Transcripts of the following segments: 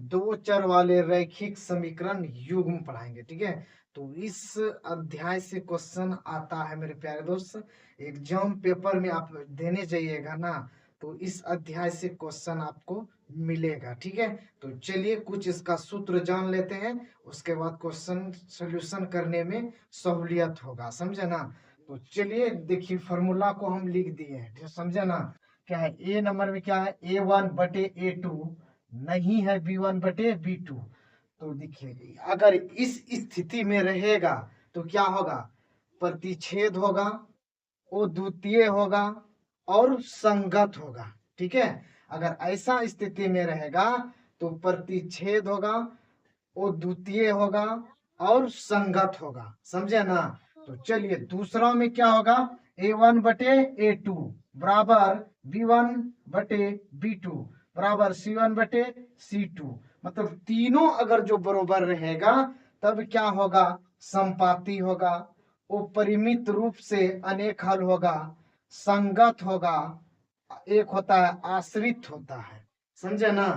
दो चर वाले रैखिक समीकरण युग्म पढ़ाएंगे। ठीक है, तो इस अध्याय से क्वेश्चन आता है मेरे प्यारे दोस्त। एग्जाम पेपर में आप देने जाइएगा ना, तो इस अध्याय से क्वेश्चन आपको मिलेगा। ठीक है, तो चलिए कुछ इसका सूत्र जान लेते हैं, उसके बाद क्वेश्चन सॉल्यूशन करने में सहूलियत होगा, समझे ना। तो चलिए देखिए, फॉर्मूला को हम लिख दिए हैं, ठीक है, समझे ना। क्या है, ए नंबर में क्या है, A1/A2 नहीं है B1/B2। तो देखिए, अगर इस स्थिति में रहेगा तो क्या होगा, प्रतिच्छेद होगा, वो द्वितीय होगा और संगत होगा। ठीक है, अगर ऐसा स्थिति में रहेगा तो प्रतिच्छेद होगा, वो द्वितीय होगा और संगत होगा, समझे ना। तो चलिए दूसरा में क्या होगा, A1/A2 बराबर B1/B2 बराबर C1/C2। मतलब तीनों अगर जो बराबर रहेगा तब क्या होगा, संपाती होगा, वो परिमित रूप से अनेक हल होगा, संगत होगा, एक होता है आश्रित होता है, समझे ना।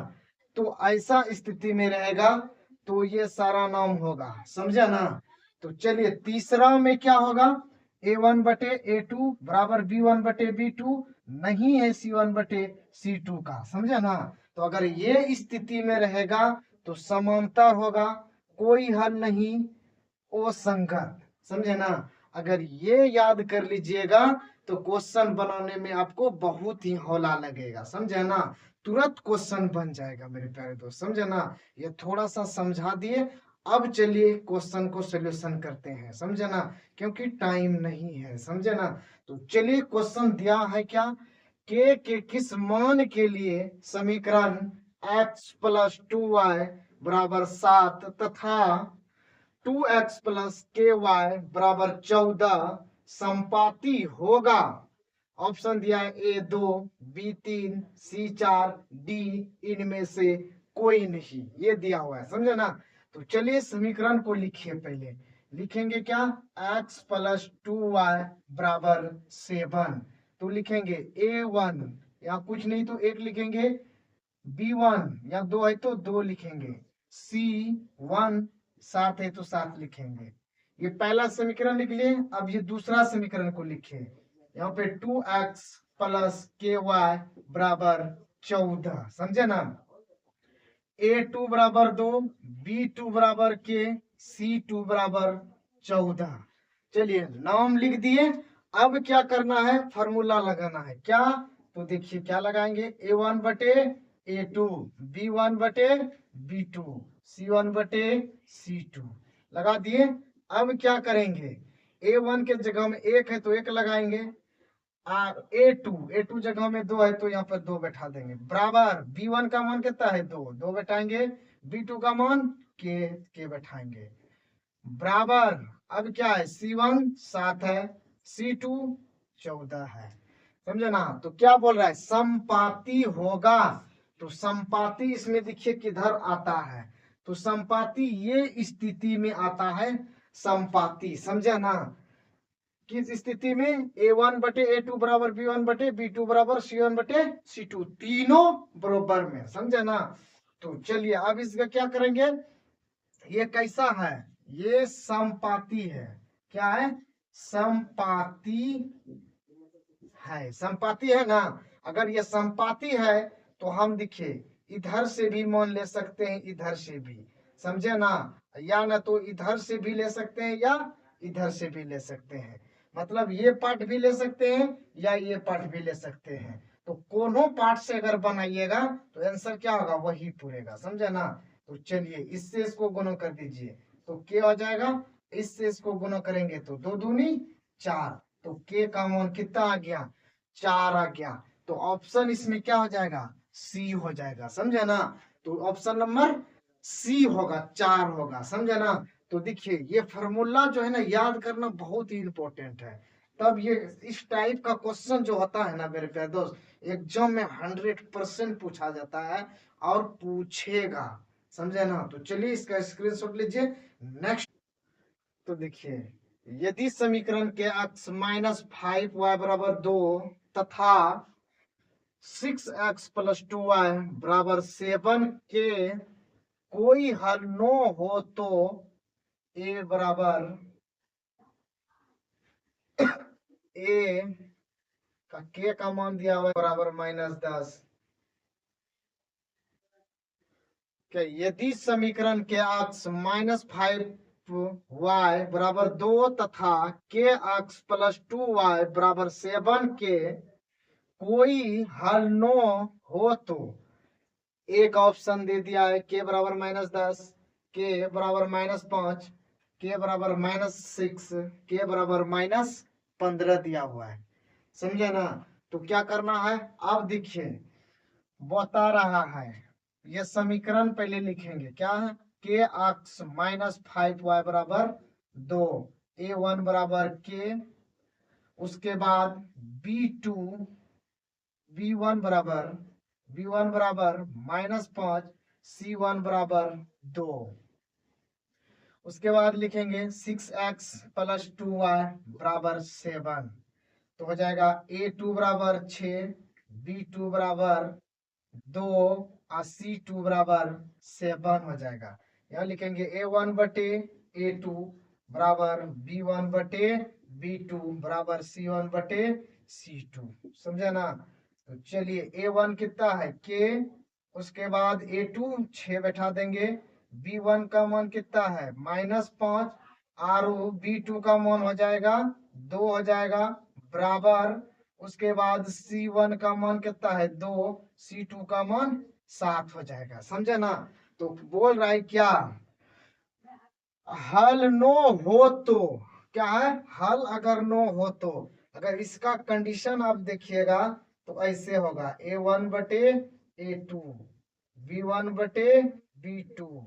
तो ऐसा स्थिति में रहेगा तो ये सारा नाम होगा, समझे ना। तो चलिए तीसरा में क्या होगा, A1/A2 बराबर B1/B2 नहीं है C1/C2 का, समझे ना। तो अगर ये स्थिति में रहेगा तो समांतर होगा, कोई हल नहीं, वो संगत, समझे ना। अगर ये याद कर लीजिएगा तो क्वेश्चन बनाने में आपको बहुत ही हौला लगेगा, समझे ना। तुरंत क्वेश्चन बन जाएगा मेरे प्यारे दोस्त, समझे ना। ये थोड़ा सा समझा दिए, अब चलिए क्वेश्चन को सोल्यूशन करते हैं, समझे ना, क्योंकि टाइम नहीं है, समझे ना। तो चलिए क्वेश्चन दिया है क्या, के किस मान के लिए समीकरण x+2y बराबर 7 तथा 2x+ky बराबर 14 संपाती होगा। ऑप्शन दिया है A2, B3, C4, D, इनमें से कोई नहीं, ये दिया हुआ है, समझे ना। तो चलिए समीकरण को लिखिए, पहले लिखेंगे क्या, x+2y बराबर 7। तो लिखेंगे A1, यहाँ कुछ नहीं तो 1 लिखेंगे, B1 या 2 है तो 2 लिखेंगे, C1 7 है तो 7 लिखेंगे। ये पहला समीकरण लिख लिए। अब ये दूसरा समीकरण को लिखिए, यहाँ पे 2x+ky बराबर 14, समझे ना। A2 बराबर 2, B2 बराबर के, C2 बराबर 14। चलिए नाम लिख दिए। अब क्या करना है, फॉर्मूला लगाना है क्या। तो देखिए क्या लगाएंगे, A1/A2, B1/B2, C1/C2 लगा दिए। अब क्या करेंगे, A1 के जगह में 1 है तो 1 लगाएंगे, A2 जगह में 2 है तो यहाँ पर 2 बैठा देंगे, बराबर B1 का मान कितना है, 2 बैठाएंगे, B2 का मान के बैठाएंगे, बराबर। अब क्या है, C1 7 है, C2 14 है, समझे ना। तो क्या बोल रहा है, संपाती होगा। तो संपाती इसमें देखिए किधर आता है, तो संपाती ये स्थिति में आता है, संपाती, समझे ना। किस स्थिति में, A1/A2 बराबर B1/B2 बराबर C1/C2, तीनों बराबर में, समझे ना। तो चलिए अब इसका क्या करेंगे, ये कैसा है, ये संपाती है, क्या है, संपाती है, संपाती है ना। अगर ये संपाती है तो हम देखिए इधर से भी मान ले सकते हैं, इधर से भी, समझे ना, या ना तो इधर से भी ले सकते हैं या इधर से भी ले सकते हैं। मतलब ये पार्ट भी ले सकते हैं या ये पार्ट भी ले सकते हैं। तो कोनो पार्ट से अगर बनाइएगा तो आंसर क्या होगा, वही पूरेगा, समझे ना। तो चलिए इससे इसको गुणा कर दीजिए, तो क्या हो जाएगा, इससे इसको गुणा करेंगे तो 2 दूनी 4, तो के का मान कितना आ गया, 4 आ गया। तो ऑप्शन इसमें क्या हो जाएगा, सी हो जाएगा, समझे ना। तो ऑप्शन नंबर सी होगा, 4 होगा, समझे ना। तो देखिए ये फॉर्मूला जो है ना, याद करना बहुत ही इंपॉर्टेंट है। तब ये इस टाइप का क्वेश्चन जो होता है ना मेरे प्यारे दोस्त, एग्जाम में 100% पूछा जाता है और पूछेगा, समझे ना। तो चलिए इसका स्क्रीनशॉट लीजिए। नेक्स्ट, तो देखिए, यदि समीकरण के x -5y बराबर 2 तथा 6x + 2y बराबर 7 के कोई हल नो हो तो ए बराबर ए का के का मान दिया हुआ है बराबर -10। क्या यदि समीकरण के अक्ष -5y बराबर 2 तथा के अक्ष +2y बराबर 7 के कोई हल नो हो तो एक ऑप्शन दे दिया है के बराबर -10, के बराबर -5, के बराबर -6, के बराबर -15 दिया हुआ है। समझे ना? तो क्या करना है, अब देखिए बता रहा है ये समीकरण पहले लिखेंगे क्या है, के अक्ष -5y बराबर 2, a1 बराबर के, उसके बाद b2 b1 बराबर -5, c1 बराबर 2। उसके बाद लिखेंगे 6x + 2y बराबर 7। तो हो जाएगा a2 बराबर 6, b2 बराबर 2 और c2 बराबर 7 हो जाएगा। यहाँ लिखेंगे a1 बटे a2 बराबर b1 बटे b2 बराबर c1 बटे c2। समझे ना? तो चलिए a1 कितना है के, उसके बाद a2 6 बैठा देंगे, b1 का मान कितना है -5 और b2 का मान हो जाएगा 2 हो जाएगा बराबर, उसके बाद c1 का मान कितना है 2, c2 का मान 7 हो जाएगा। समझे ना? तो बोल रहा है क्या, हल नो हो तो क्या है, हल अगर नो हो तो, अगर इसका कंडीशन आप देखिएगा तो ऐसे होगा a1 बटे a2, b1 बटे b2,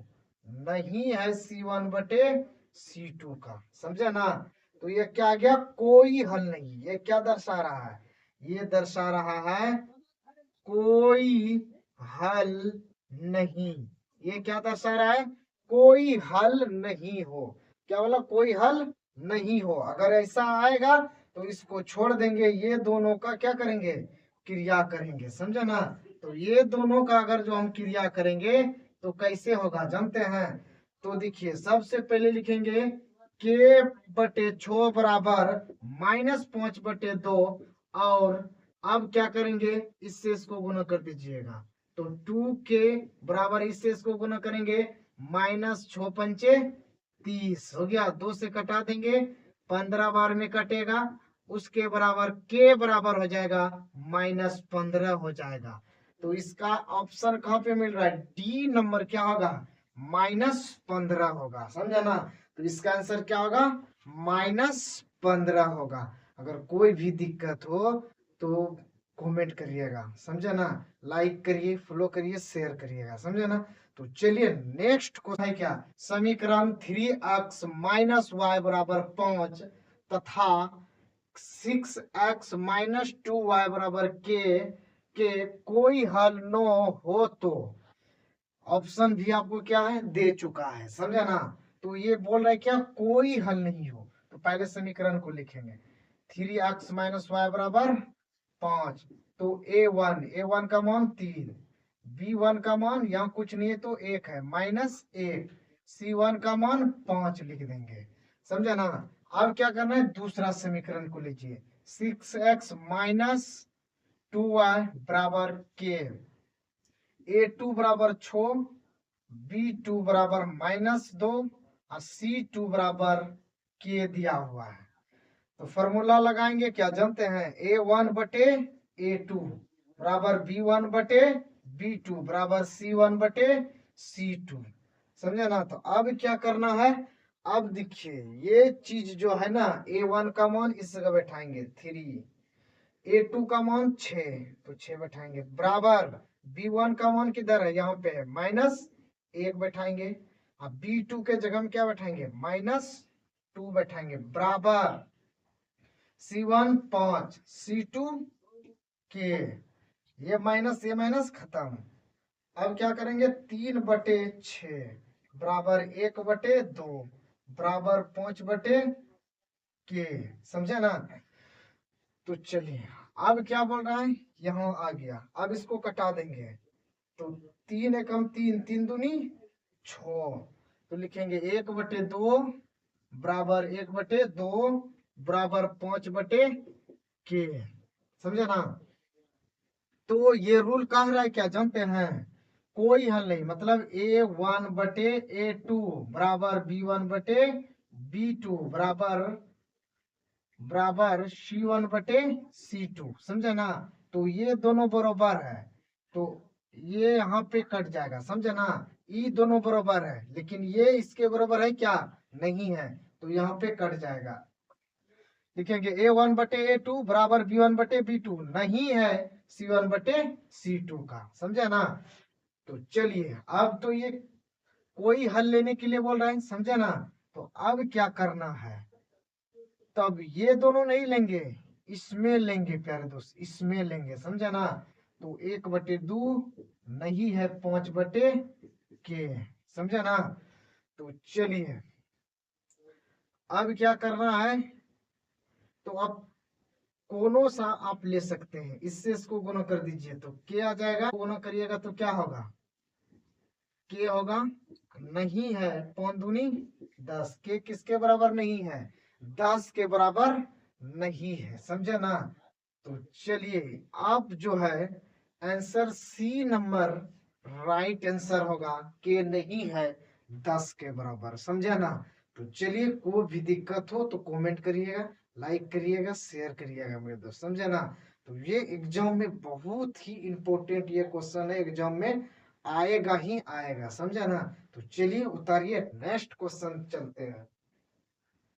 नहीं है c1 बटे c2 का। समझे ना? तो ये क्या आ गया, कोई हल नहीं। ये क्या दर्शा रहा है, ये दर्शा रहा है कोई हल नहीं। ये क्या दर्शा रहा है, कोई हल नहीं हो। क्या बोला, कोई हल नहीं हो। अगर ऐसा आएगा तो इसको छोड़ देंगे, ये दोनों का क्या करेंगे, क्रिया करेंगे। समझे ना? तो ये दोनों का अगर जो हम क्रिया करेंगे तो कैसे होगा जानते हैं? तो देखिए सबसे पहले लिखेंगे के बटे 6 बराबर -5 बटे 2, और अब क्या करेंगे, इससे इसको गुना कर दीजिएगा। तो 2 के बराबर इससे इसको गुना करेंगे, -6 पंचे 30 हो गया, 2 से कटा देंगे, 15 बार में कटेगा, उसके बराबर के बराबर हो जाएगा -15 हो जाएगा। तो इसका ऑप्शन कहाँ पे मिल रहा है, डी नंबर क्या होगा, -15 होगा। समझा ना? तो इसका आंसर क्या होगा, -15 होगा। अगर कोई भी दिक्कत हो तो कमेंट करिएगा। समझे ना? लाइक करिए, फॉलो करिए, शेयर करिएगा। समझे ना? तो चलिए नेक्स्ट क्वेश्चन है क्या, समीकरण 3x - y बराबर 5 तथा 6x - 2y बराबर के कोई हल न हो तो, ऑप्शन भी आपको क्या है दे चुका है। समझा ना? तो ये बोल रहा है क्या, कोई हल नहीं हो। तो पहले समीकरण को लिखेंगे, 3x - y बराबर 5। तो a1 का मान 3, b1 का मान यहाँ कुछ नहीं है तो 1 है, -1, c1 का मान 5 लिख देंगे। समझा ना? अब क्या करना है, दूसरा समीकरण को लीजिए, 6x - 2y बराबर के, a2 बराबर 6, b2 बराबर -2 और c2 बराबर के दिया हुआ है। तो फॉर्मूला लगाएंगे, क्या जानते हैं, a1 बटे a2 बराबर b1 बटे b2 बराबर c1 बटे c2। समझे ना? तो अब क्या करना है, अब देखिए ये चीज जो है ना, a1 का मान इस जगह बैठाएंगे 3, a2 का मान 6, तो 6 बैठाएंगे बराबर, b1 का मान किधर है, यहाँ पे है, -1 बैठाएंगे, अब b2 के जगह में क्या बैठाएंगे, -2 बैठाएंगे बराबर, c1 5, c2 के, ये माइनस खत्म। अब क्या करेंगे, 3 बटे 6 बराबर 1 बटे 2 बराबर 5 बटे के। समझे ना? तो चलिए अब क्या बोल रहा है, यहाँ आ गया, अब इसको कटा देंगे। तो 3 एकम 3, 3 दूनी 6। तो लिखेंगे 1/2 बराबर 1/2 बराबर 5/k। समझे ना। तो ये रूल कह रहा है क्या जानते हैं, कोई हल नहीं, मतलब A1/A2 बराबर B1/B2 बराबर C1/C2। समझे ना। तो ये दोनों बराबर है, तो ये यहाँ पे कट जाएगा। समझे ना। ये दोनों बराबर है, लेकिन ये इसके बराबर है क्या, नहीं है, तो यहाँ पे कट जाएगा। लिखेंगे A1/A2 बराबर B1/B2 नहीं है C1/C2 का। समझे ना। तो चलिए, अब तो ये कोई हल लेने के लिए बोल रहे हैं। समझे ना। तो अब क्या करना है, तब ये दोनों नहीं लेंगे, इसमें लेंगे प्यारे दोस्त, इसमें लेंगे। समझे ना। तो 1/2 नहीं है 5/k। समझे ना। तो चलिए, अब क्या करना है, तो अब कोनो सा आप ले सकते हैं, इससे इसको गुना कर दीजिए तो क्या आ जाएगा, गुना करिएगा तो क्या होगा, के होगा, नहीं है 5 दूनी 10, के किसके बराबर नहीं है, 10 के बराबर नहीं है। समझे ना। तो चलिए, आप जो है answer C number right answer होगा, के नहीं है 10 के बराबर। समझे ना। तो चलिए, कोई भी दिक्कत हो तो कमेंट करिएगा, लाइक करिएगा, शेयर करिएगा मेरे दोस्त। समझे ना। तो ये एग्जाम में बहुत ही इंपॉर्टेंट ये क्वेश्चन है, एग्जाम में आएगा ही आएगा। समझे ना। तो चलिए उतारिए, नेक्स्ट क्वेश्चन चलते हैं।